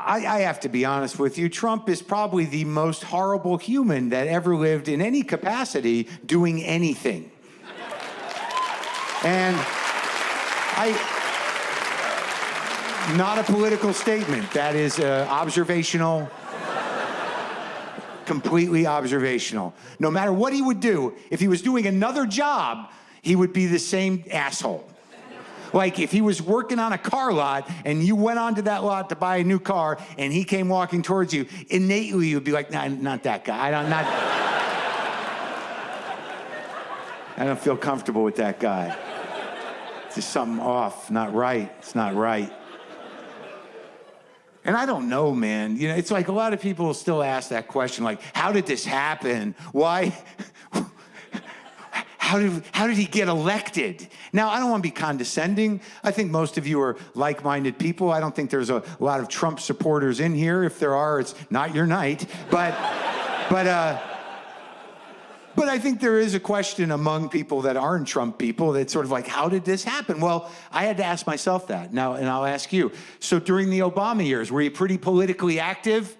I have to be honest with you. Trump is probably the most horrible human that ever lived in any capacity doing anything. And not a political statement. That is observational, completely observational. No matter what he would do, if he was doing another job, he would be the same asshole. Like if he was working on a car lot and you went onto that lot to buy a new car and he came walking towards you, innately you'd be like, nah, not that guy. I don't feel comfortable with that guy. There's something off, not right. It's not right. And I don't know, man. You know, it's like a lot of people still ask that question, like, how did this happen? Why? How did he get elected? Now, I don't want to be condescending. I think most of you are like-minded people. I don't think there's a lot of Trump supporters in here. If there are, it's not your night. But I think there is a question among people that aren't Trump people that's sort of like, how did this happen? Well, I had to ask myself that. Now, and I'll ask you. So during the Obama years, were you pretty politically active?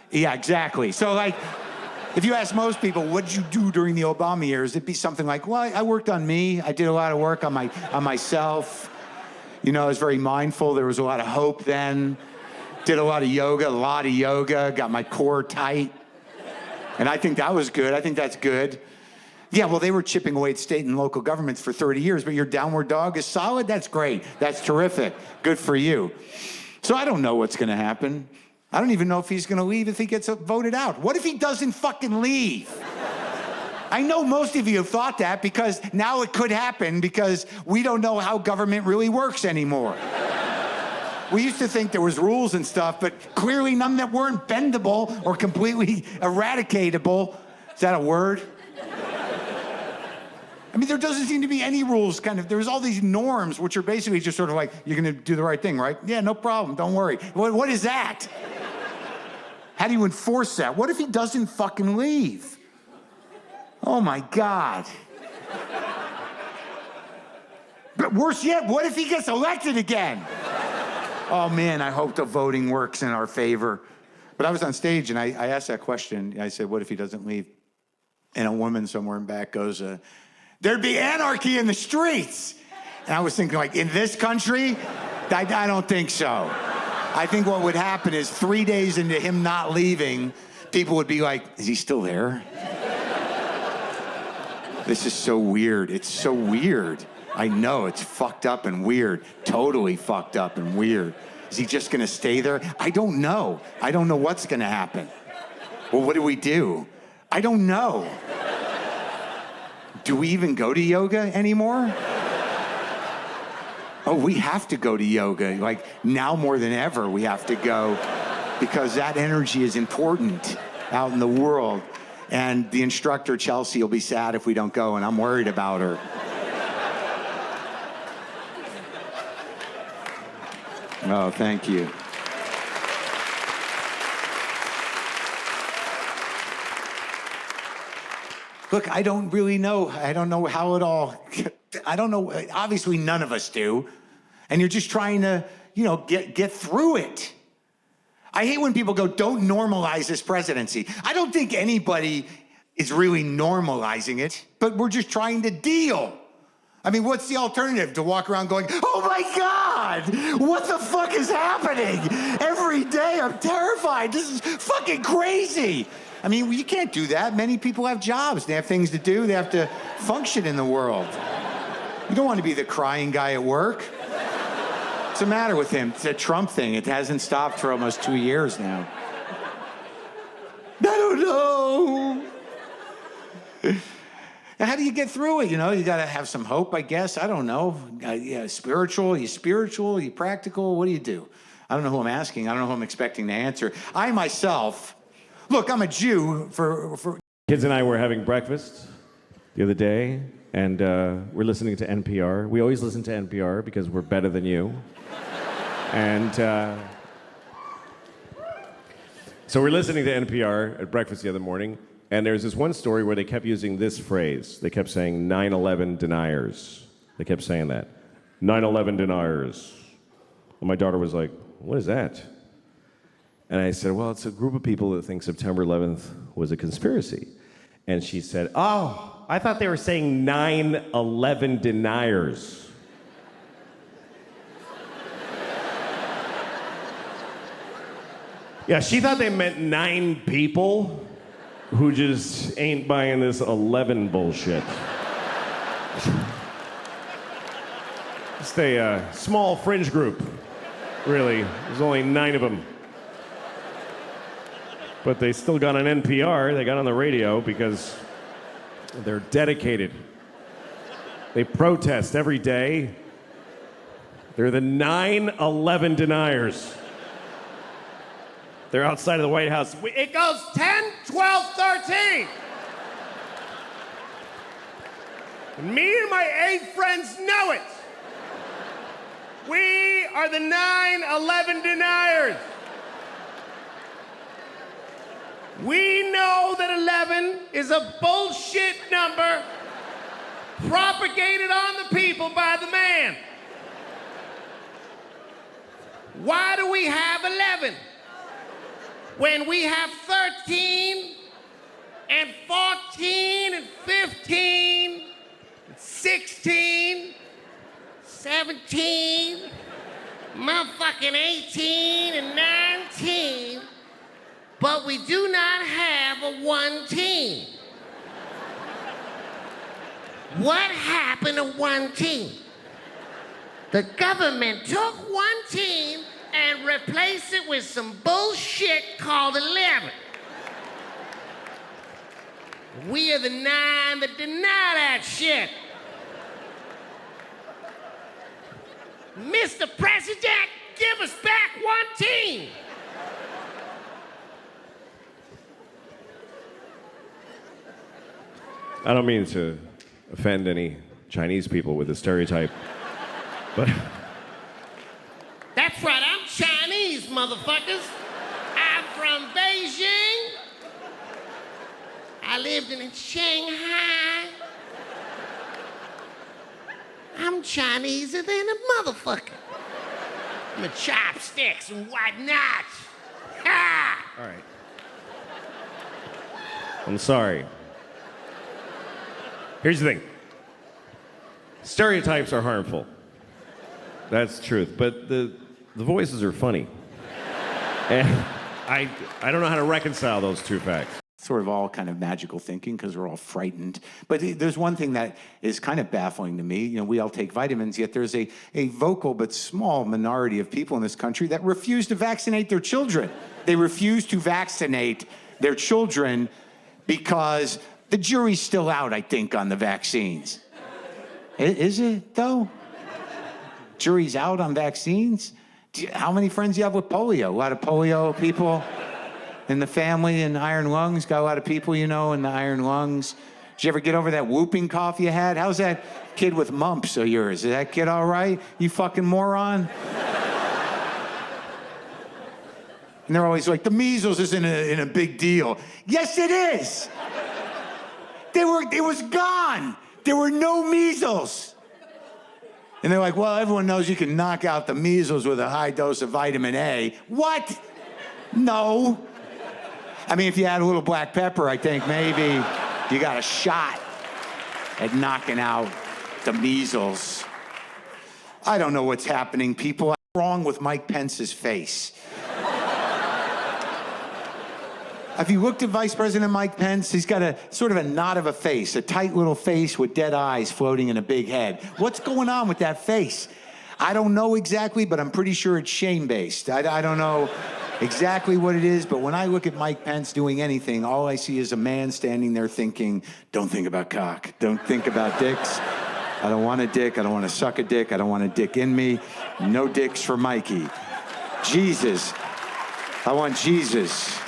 Yeah, exactly. So like, if you ask most people, what did you do during the Obama years? It'd be something like, well, I worked on me. I did a lot of work on myself. You know, I was very mindful. There was a lot of hope then. Did a lot of yoga, got my core tight. And I think that was good. I think that's good. Yeah, well, they were chipping away at state and local governments for 30 years, but your downward dog is solid? That's great. That's terrific. Good for you. So I don't know what's going to happen. I don't even know if he's going to leave if he gets voted out. What if he doesn't fucking leave? I know most of you have thought that because now it could happen because we don't know how government really works anymore. We used to think there was rules and stuff, but clearly none that weren't bendable or completely eradicatable. Is that a word? I mean, there doesn't seem to be any rules, kind of. There's all these norms, which are basically just sort of like, you're going to do the right thing, right? Yeah, no problem. Don't worry. What is that? How do you enforce that? What if he doesn't fucking leave? Oh, my God. But worse yet, what if he gets elected again? Oh, man, I hope the voting works in our favor. But I was on stage, and I asked that question. I said, what if he doesn't leave? And a woman somewhere in back goes, there'd be anarchy in the streets. And I was thinking, like, in this country? I don't think so. I think what would happen is 3 days into him not leaving, people would be like, is he still there? This is so weird. It's so weird. I know, it's fucked up and weird. Totally fucked up and weird. Is he just gonna stay there? I don't know. I don't know what's gonna happen. Well, what do we do? I don't know. Do we even go to yoga anymore? Oh, we have to go to yoga. Like, now more than ever, we have to go because that energy is important out in the world. And the instructor, Chelsea, will be sad if we don't go, and I'm worried about her. Oh, thank you. Look, I don't really know. I don't know how it all... I don't know. Obviously, none of us do. And you're just trying to, you know, get through it. I hate when people go, don't normalize this presidency. I don't think anybody is really normalizing it, but we're just trying to deal. I mean, what's the alternative? To walk around going, oh my God, what the fuck is happening? Every day I'm terrified. This is fucking crazy. I mean, you can't do that. Many people have jobs. They have things to do. They have to function in the world. You don't want to be the crying guy at work. What's the matter with him? It's a Trump thing. It hasn't stopped for almost 2 years now. I don't know. How do you get through it? You know, you got to have some hope, I guess. I don't know. Yeah, spiritual? Are you spiritual? Are you practical? What do you do? I don't know who I'm asking. I don't know who I'm expecting to answer. I myself, look, I'm a Jew for... Kids and I were having breakfast the other day, and we're listening to NPR. We always listen to NPR because we're better than you. And so we're listening to NPR at breakfast the other morning, and there's this one story where they kept using this phrase. They kept saying 9/11-deniers. They kept saying that. 9/11-deniers. And my daughter was like, what is that? And I said, well, it's a group of people that think September 11th was a conspiracy. And she said, oh, I thought they were saying 9/11-deniers. Yeah, she thought they meant 9 people who just ain't buying this 11 bullshit. Just a small fringe group, really. There's only 9 of them. But they still got on NPR, they got on the radio because they're dedicated. They protest every day. They're the 9/11 deniers. They're outside of the White House. It goes 10, 12, 13. And me and my 8 friends know it. We are the 9/11 deniers. We know that 11 is a bullshit number propagated on the people by the man. Why do we have 11? When we have 13 and 14 and 15 and 16, 17, motherfucking 18 and 19, but we do not have a 1 team. What happened to 1 team? The government took 1 team and replaced it with some bullshit called 11. We are the 9 that deny that shit. Mr. President, give us back 1 team. I don't mean to offend any Chinese people with the stereotype, but... That's right, I'm Chinese, motherfuckers. I'm from Beijing. I lived in Shanghai. I'm Chineser than a motherfucker. I'm a chopsticks and whatnot. Ha! All right. I'm sorry. Here's the thing. Stereotypes are harmful. That's the truth. But the voices are funny. And I don't know how to reconcile those 2 facts. Sort of all kind of magical thinking because we're all frightened. But there's one thing that is kind of baffling to me. You know, we all take vitamins, yet there's a vocal but small minority of people in this country that refuse to vaccinate their children. They refuse to vaccinate their children because the jury's still out, I think, on the vaccines. Is it, though? Jury's out on vaccines? How many friends do you have with polio? A lot of polio people in the family and iron lungs? Got a lot of people, you know, in the iron lungs. Did you ever get over that whooping cough you had? How's that kid with mumps of yours? Is that kid all right? You fucking moron? And they're always like, the measles isn't a big deal. Yes, it is. It was gone. There were no measles. And they're like, well, everyone knows you can knock out the measles with a high dose of vitamin A. What? No. I mean, if you add a little black pepper, I think maybe you got a shot at knocking out the measles. I don't know what's happening, people. What's wrong with Mike Pence's face? Have you looked at Vice President Mike Pence? He's got a sort of a knot of a face, a tight little face with dead eyes floating in a big head. What's going on with that face? I don't know exactly, but I'm pretty sure it's shame-based. I don't know exactly what it is, but when I look at Mike Pence doing anything, all I see is a man standing there thinking, don't think about cock, don't think about dicks. I don't want a dick, I don't want to suck a dick, I don't want a dick in me. No dicks for Mikey. Jesus. I want Jesus.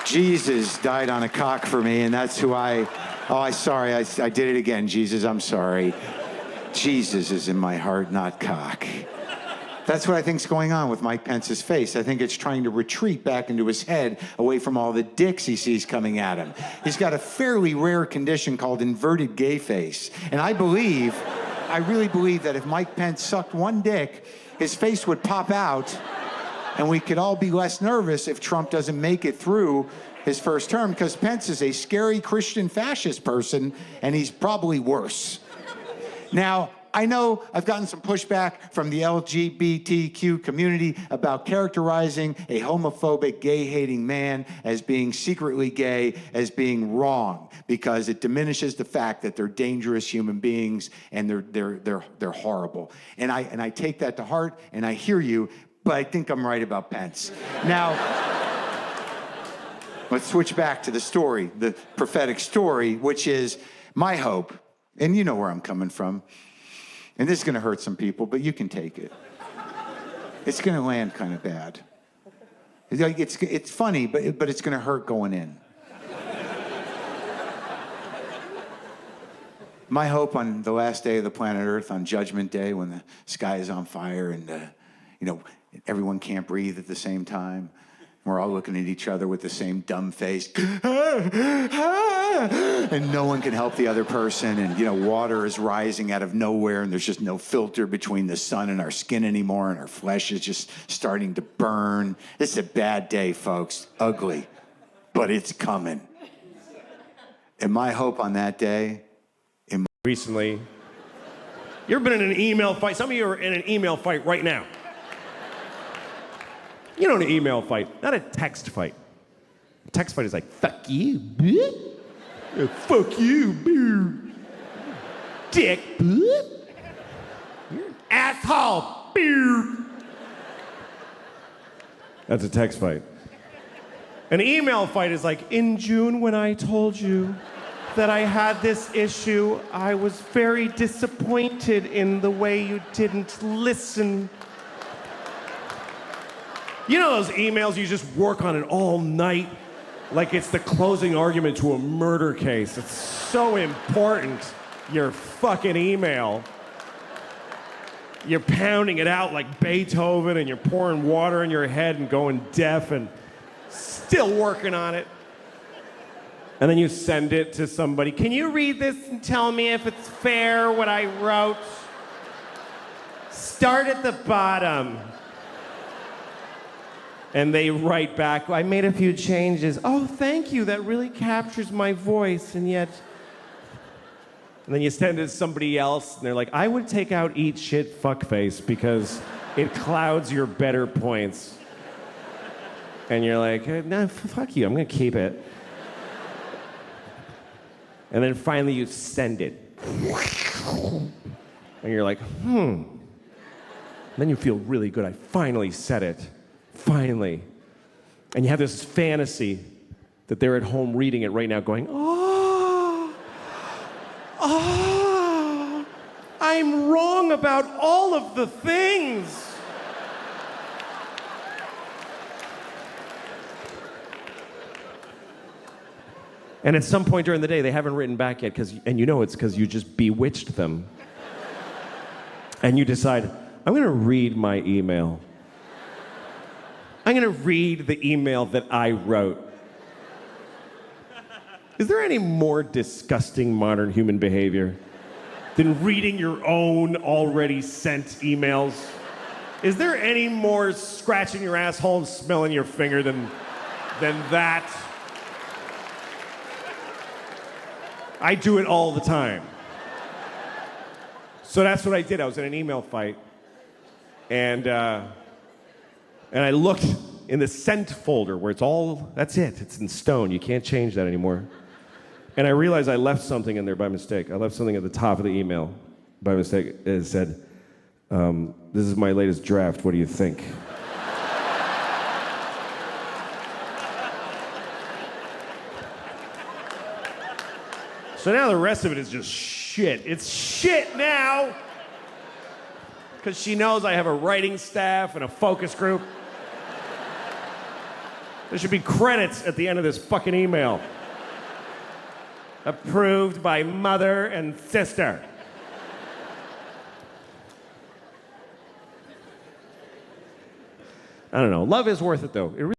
Jesus died on a cock for me, and that's who sorry, I did it again, Jesus, I'm sorry. Jesus is in my heart, not cock. That's what I think's going on with Mike Pence's face. I think it's trying to retreat back into his head away from all the dicks he sees coming at him. He's got a fairly rare condition called inverted gay face. And I really believe that if Mike Pence sucked one dick, his face would pop out And we could all be less nervous if Trump doesn't make it through his first term, because Pence is a scary Christian fascist person, and he's probably worse. Now, I know I've gotten some pushback from the LGBTQ community about characterizing a homophobic, gay-hating man as being secretly gay as being wrong, because it diminishes the fact that they're dangerous human beings and they're horrible. And I take that to heart, and I hear you, but I think I'm right about Pence. Now, let's switch back to the story, the prophetic story, which is my hope, and you know where I'm coming from. And this is going to hurt some people, but you can take it. It's going to land kind of bad. It's funny, but it's going to hurt going in. My hope on the last day of the planet Earth, on Judgment Day, when the sky is on fire and everyone can't breathe at the same time. We're all looking at each other with the same dumb face. And no one can help the other person. And, water is rising out of nowhere, and there's just no filter between the sun and our skin anymore, and our flesh is just starting to burn. This is a bad day, folks. Ugly. But it's coming. And my hope on that day... Recently, you ever been in an email fight? Some of you are in an email fight right now. You know, an email fight, not a text fight. A text fight is like, fuck you, bitch. Fuck you, bitch. Dick, bitch. You're an asshole, bitch. That's a text fight. An email fight is like, in June when I told you that I had this issue, I was very disappointed in the way you didn't listen. You know those emails you just work on it all night? Like it's the closing argument to a murder case. It's so important, your fucking email. You're pounding it out like Beethoven, and you're pouring water in your head and going deaf and still working on it. And then you send it to somebody. Can you read this and tell me if it's fair what I wrote? Start at the bottom. And they write back, I made a few changes. Oh, thank you, that really captures my voice, and yet... And then you send it to somebody else, and they're like, I would take out eat shit fuckface because it clouds your better points. And you're like, nah, fuck you, I'm gonna keep it. And then finally you send it. And you're like, And then you feel really good, I finally said it. Finally. And you have this fantasy that they're at home reading it right now going, I'm wrong about all of the things. And at some point during the day, they haven't written back yet, and you know it's because you just bewitched them. And you decide, I'm gonna read my email. I'm gonna read the email that I wrote. Is there any more disgusting modern human behavior than reading your own already sent emails? Is there any more scratching your asshole and smelling your finger than that? I do it all the time. So that's what I did. I was in an email fight, and I looked in the sent folder where that's it. It's in stone. You can't change that anymore. And I realized I left something in there by mistake. I left something at the top of the email by mistake. It said, this is my latest draft. What do you think? So now the rest of it is just shit. It's shit now. Because she knows I have a writing staff and a focus group. There should be credits at the end of this fucking email. Approved by mother and sister. I don't know. Love is worth it, though.